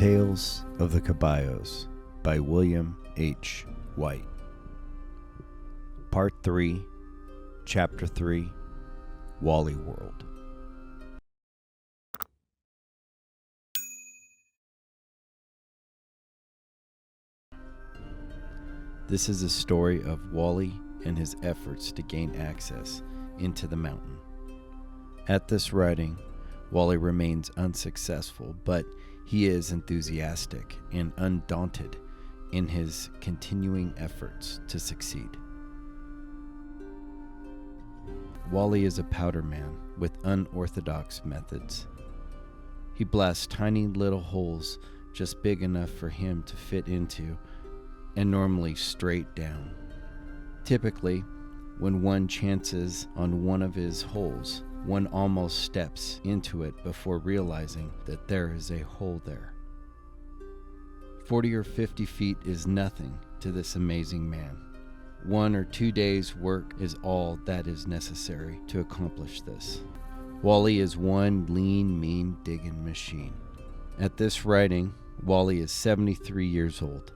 Tales of the Caballos by William H. White. Part 3, Chapter 3, Wally World. This is a story of Wally and his efforts to gain access into the mountain. At this writing, Wally remains unsuccessful, but he is enthusiastic and undaunted in his continuing efforts to succeed. Wally is a powder man with unorthodox methods. He blasts tiny little holes just big enough for him to fit into, and normally straight down. Typically, when one chances on one of his holes, one almost steps into it before realizing that there is a hole there. 40 or 50 feet is nothing to this amazing man. 1 or 2 days' work is all that is necessary to accomplish this. Wally is one lean, mean digging machine. At this writing, Wally is 73 years old.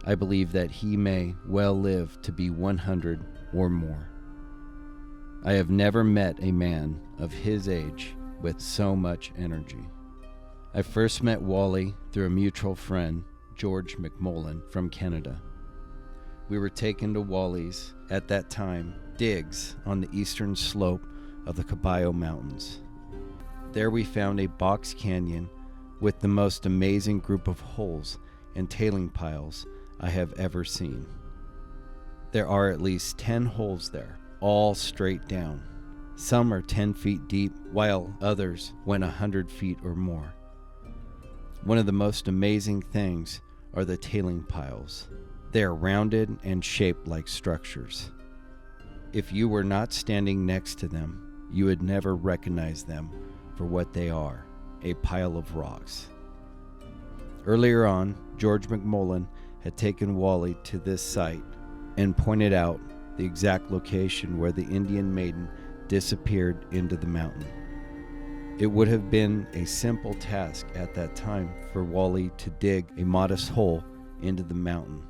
I believe that he may well live to be 100 or more. I have never met a man of his age with so much energy. I first met Wally through a mutual friend, George McMullen from Canada. We were taken to Wally's, at that time, digs on the eastern slope of the Caballo Mountains. There we found a box canyon with the most amazing group of holes and tailing piles I have ever seen. There are at least 10 holes there, all straight down. Some are 10 feet deep, while others went 100 feet or more. One of the most amazing things are the tailing piles. They are rounded and shaped like structures. If you were not standing next to them, you would never recognize them for what they are, a pile of rocks. Earlier on, George McMullen had taken Wally to this site and pointed out the exact location where the Indian maiden disappeared into the mountain. It would have been a simple task at that time for Wally to dig a modest hole into the mountain.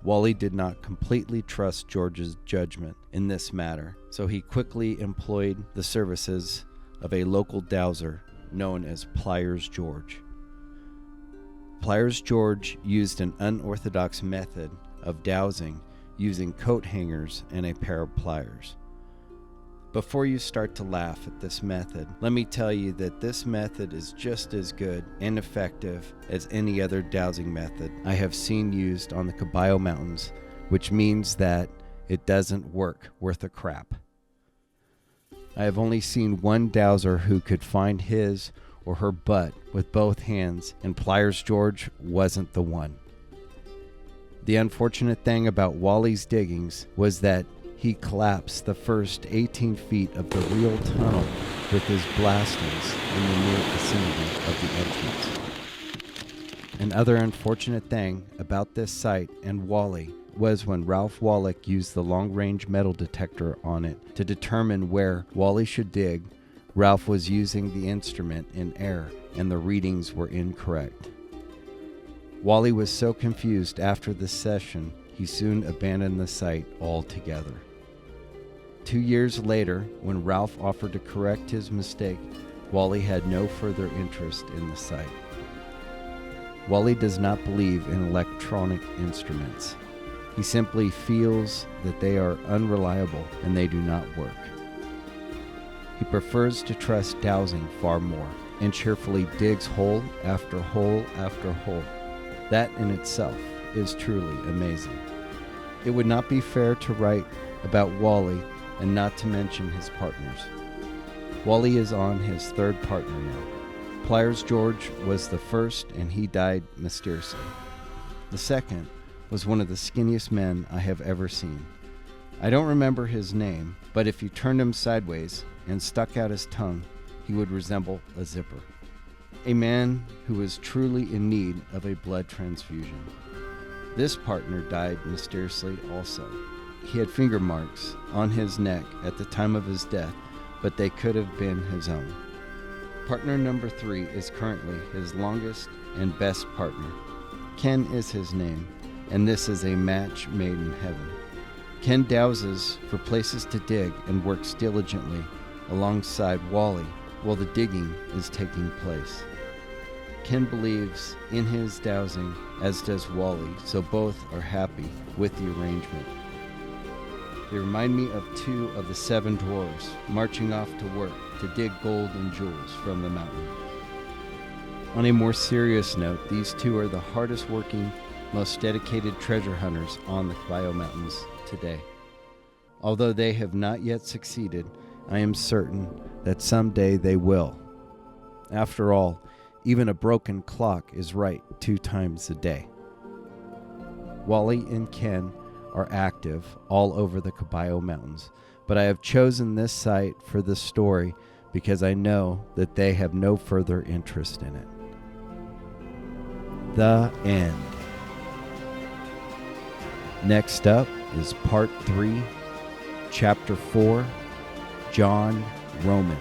Wally did not completely trust George's judgment in this matter, so he quickly employed the services of a local dowser known as Pliers George. Pliers George used an unorthodox method of dowsing using coat hangers and a pair of pliers. Before you start to laugh at this method, let me tell you that this method is just as good and effective as any other dowsing method I have seen used on the Caballo Mountains, which means that it doesn't work worth a crap. I have only seen one dowser who could find his or her butt with both hands, and Pliers George wasn't the one. The unfortunate thing about Wally's diggings was that he collapsed the first 18 feet of the real tunnel with his blastings in the near vicinity of the entrance. Another unfortunate thing about this site and Wally was when Ralph Wallach used the long-range metal detector on it to determine where Wally should dig. Ralph was using the instrument in error and the readings were incorrect. Wally was so confused after the session, he soon abandoned the site altogether. 2 years later, when Ralph offered to correct his mistake, Wally had no further interest in the site. Wally does not believe in electronic instruments. He simply feels that they are unreliable and they do not work. He prefers to trust dowsing far more and cheerfully digs hole after hole after hole. That in itself is truly amazing. It would not be fair to write about Wally and not to mention his partners. Wally is on his third partner now. Pliers George was the first and he died mysteriously. The second was one of the skinniest men I have ever seen. I don't remember his name, but if you turned him sideways and stuck out his tongue, he would resemble a zipper. A man who was truly in need of a blood transfusion. This partner died mysteriously also. He had finger marks on his neck at the time of his death, but they could have been his own. Partner number 3 is currently his longest and best partner. Ken is his name, and this is a match made in heaven. Ken dowses for places to dig and works diligently alongside Wally while the digging is taking place. Ken believes in his dowsing, as does Wally, so both are happy with the arrangement. They remind me of 2 of the 7 dwarves marching off to work to dig gold and jewels from the mountain. On a more serious note, these 2 are the hardest working, most dedicated treasure hunters on the Caballo Mountains today. Although they have not yet succeeded, I am certain that someday they will. After all, even a broken clock is right 2 times a day. Wally and Ken are active all over the Caballo Mountains, but I have chosen this site for this story because I know that they have no further interest in it. The end. Next up is Part 3, Chapter 4, John Roman.